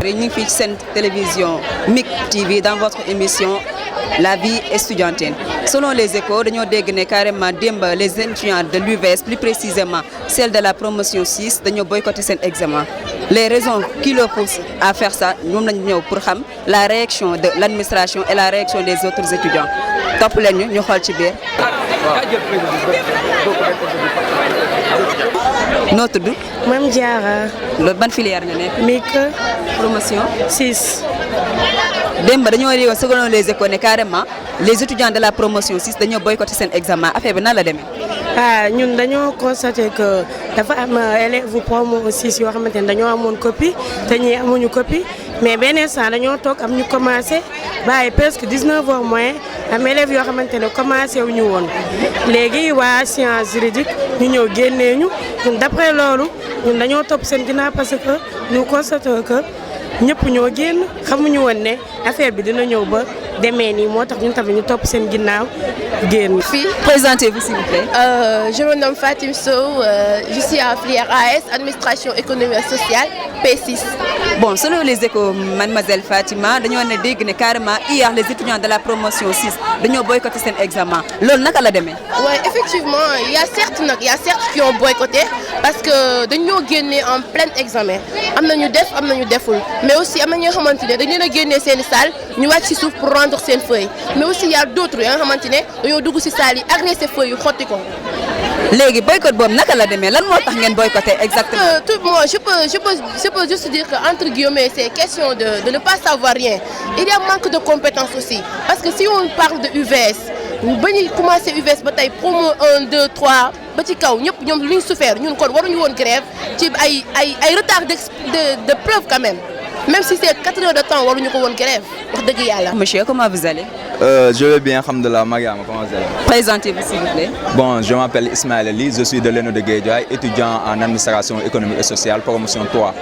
téléspectateurs yi ñu ngi fii ci seen télévision MIK TV dans votre émission La vie estudiantine. Selon les échos dañoo dégg ne carrément démb les étudiants de l'UVS, plus précisément celle de la promotion 6 dañoo boycotté seen examen. Les raisons qui le poussent à faire ça ñoom lañu ñëw pour xam la réaction de l'administration et la réaction des autres étudiants. Topp leen ñu xool ci biir. noo tudd. Mame Diarra. loolu ban filière nga nekk. MIK. promotion 6. démb dañoo réewoon selon les échos ne carrément les étudiants de la promotion 6 dañoo boycotté seen examen affaire bi nan la demee. ñun dañoo constaté que dafa am élèves promo 6 yoo xamante ne dañoo amoon copie te ñii amuñu copie mais benn instant dañoo toog am ñu commencé bàyyi presque 19 heures moins am élèves yoo xamante ne commencé wu ñu woon léegi waa science juridique ñu ñëw génnee ñu ñun d'après loolu ñun dañoo topp seen ginnaaw parce que ñu constaté que ñëpp ñoo génn xamuñu woon ne affaire bi dina ñëw ba demee nii moo tax ñun tamit ñu topp seen ginnaaw génn. Présentez-vous s'il vous plaît. Je me nomme Fatim Sow, je suis en filière AS, administration économique et sociale, P6. Bon, selon les échos, mademoiselle Fatima, dañoo ne dégg ne carrément hier les étudiants de la promotion 6 dañoo boycotté seen examen loolu naka la demee. Oui, effectivement, il y a certes qui ont boycotté parce que dañoo génnee en plein examen am na ñu def am na ñu deful mais aussi am na ñoo xamante ne dañu leen a génnee seen salle ñu wàcc ci suuf pour rendre seen feuille mais aussi il y a d'autres yoo xamante ne dañoo dugg ci salle yi agressé feuille yu xotti ko. léegi boycott boobu naka la demee lan moo tax ngeen boycotté exactement. Moi je peux juste dire que entre guillemets c'est question de ne pas savoir rien. Il y a manque de compétences aussi parce que si on parle de UVS ba ñuy commencé UVS ba tey promo 1 2 3 ba ci kaw ñëpp ñoom lu ñu souffert ñun kon waruñu woon grève ci ay retard de preuve quand même si c'est 4 heures de temps waruñu ko woon grève wax dëgg yàlla. Monsieur, comment vous allez? Je vais bien, alhamdoulilah, Mariam, comment vous allez? Présentez-vous s'il vous plaît. Bon, je m'appelle Ismaël Ali, je suis de l'ENO de Guédiawaye, étudiant en administration économique et sociale, promotion 3.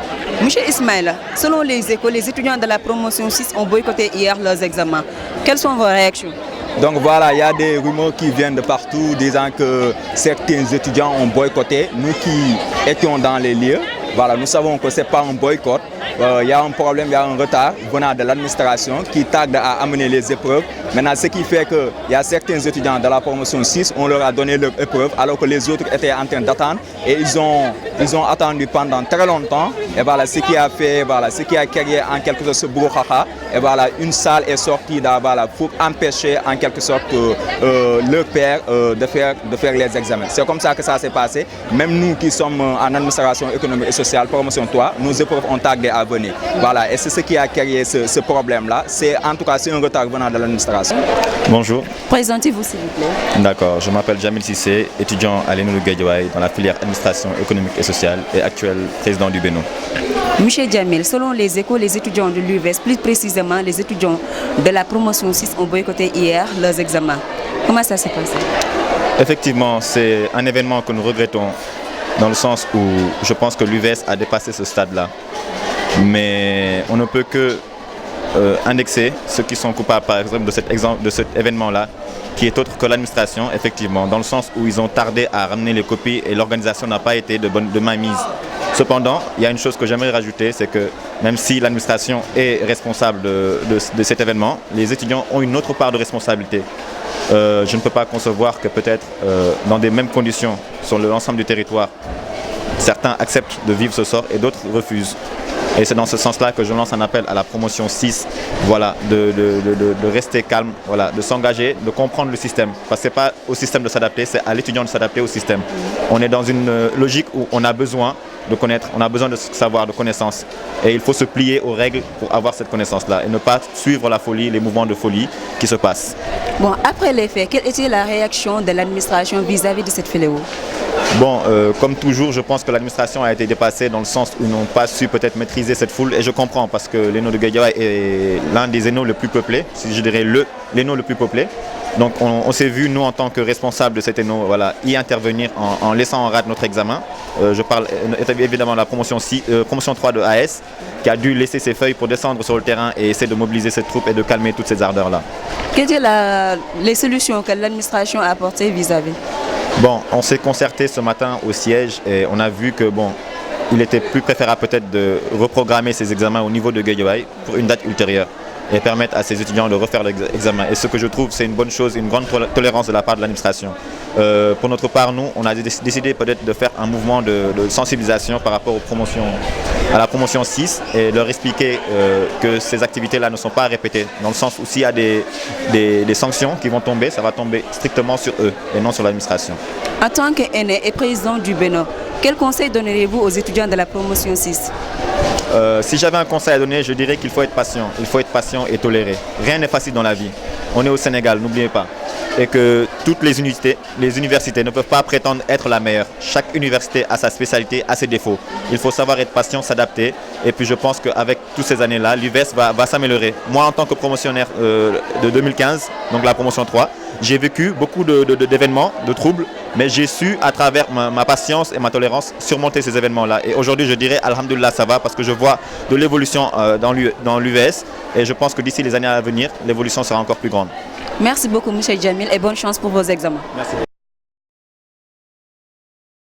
Monsieur Ismaël, selon les échos, les étudiants de la promotion 6 ont boycotté hier leurs examens. Quelles sont vos réactions? Donc voilà, il y a des rumeurs qui viennent de partout disant que certains étudiants ont boycotté. Nous qui étions dans les lieux, voilà, nous savons que ce n'est pas un boycott. Il y a un problème, il y a un retard venant de l'administration qui tarde à amener les épreuves. Maintenant, ce qui fait qu'il y a certains étudiants de la promotion 6, on leur a donné leur épreuve alors que les autres étaient en train d'attendre et ils ont attendu pendant très longtemps. Et voilà, ce qui a créé en quelque sorte ce brouhaha. Et voilà, une salle est sortie pour empêcher en quelque sorte leur père de faire les examens. C'est comme ça que ça s'est passé. Même nous qui sommes en administration économique et sociale, promotion 3, nos épreuves ont tardé à venir. Voilà, et c'est ce qui a créé ce problème-là. En tout cas, c'est un retard venant de l'administration. Bonjour. Présentez-vous s'il vous plaît. D'accord, je m'appelle Jamil Sissé, étudiant à l'ENO de Guédiawaye dans la filière administration économique et sociale et actuel président du Bénin. Monsieur Jamil, selon les échos, les étudiants de l'UVS, plus précisément les étudiants de la promotion 6 ont boycotté hier leurs examens. Comment ça s'est passé? Effectivement, c'est un événement que nous regrettons dans le sens où je pense que l'UVS a dépassé ce stade-là. Mais on ne peut que indexer ceux qui sont coupables par exemple de cet événement-là, qui est autre que l'administration, effectivement, dans le sens où ils ont tardé à ramener les copies et l'organisation n'a pas été de mainmise. Cependant, il y a une chose que j'aimerais rajouter, c'est que même si l'administration est responsable de cet événement, les étudiants ont une autre part de responsabilité. Je ne peux pas concevoir que peut-être dans des mêmes conditions sur l'ensemble du territoire, certains acceptent de vivre ce sort et d'autres refusent. Et c'est dans ce sens-là que je lance un appel à la promotion 6, voilà, de rester calme, voilà, de s'engager, de comprendre le système. Parce que ce n'est pas au système de s'adapter, c'est à l'étudiant de s'adapter au système. On est dans une logique où on a besoin de connaître, on a besoin de savoir, de connaissances. Et il faut se plier aux règles pour avoir cette connaissance-là et ne pas suivre la folie, les mouvements de folie qui se passent. Bon, après les faits, quelle était la réaction de l'administration vis-à-vis de cette fléau? Bon, comme toujours, je pense que l'administration a été dépassée dans le sens où ils n'ont pas su peut-être maîtriser cette foule. Et je comprends parce que l'ENO de Guédiawaye est l'un des ENO les plus peuplés, si je dirais l'ENO le plus peuplé. Donc on s'est vu, nous en tant que responsables de cet ENO, voilà, y intervenir en laissant en rade notre examen. Je parle évidemment de la promotion 3 de AS qui a dû laisser ses feuilles pour descendre sur le terrain et essayer de mobiliser cette troupe et de calmer toutes ces ardeurs-là. Quelles étaient les solutions que l'administration a apportées vis-à-vis? Bon, on s'est concerté ce matin au siège et on a vu que bon, il était plus préférable peut-être de reprogrammer ces examens au niveau de Guédiawaye pour une date ultérieure et permettre à ces étudiants de refaire l'examen. Et ce que je trouve, c'est une bonne chose, une grande tolérance de la part de l'administration. Pour notre part, nous, on a décidé peut-être de faire un mouvement de sensibilisation par rapport à la promotion 6 et leur expliquer que ces activités-là ne sont pas répétées, dans le sens où s'il y a des sanctions qui vont tomber, ça va tomber strictement sur eux et non sur l'administration. En tant qu'aîné et président du Bénin, quel conseil donneriez-vous aux étudiants de la promotion 6? Si j'avais un conseil à donner, je dirais qu'il faut être patient. Il faut être patient et tolérer. Rien n'est facile dans la vie. On est au Sénégal, n'oubliez pas. Et que toutes les universités ne peuvent pas prétendre être la meilleure. Chaque université a sa spécialité, a ses défauts. Il faut savoir être patient, s'adapter. Et puis je pense qu'avec toutes ces années-là, l'UVS va s'améliorer. Moi, en tant que promotionnaire de 2015, donc la promotion 3, j'ai vécu beaucoup d'événements, de troubles, mais j'ai su, à travers ma patience et ma tolérance, surmonter ces événements-là. Et aujourd'hui, je dirais, alhamdoulilah, ça va, parce que je vois de l'évolution dans l'UVS. Et je pense que d'ici les années à venir, l'évolution sera encore plus grande. Merci beaucoup, M. Djamil, et bonne chance pour vos examens. Merci.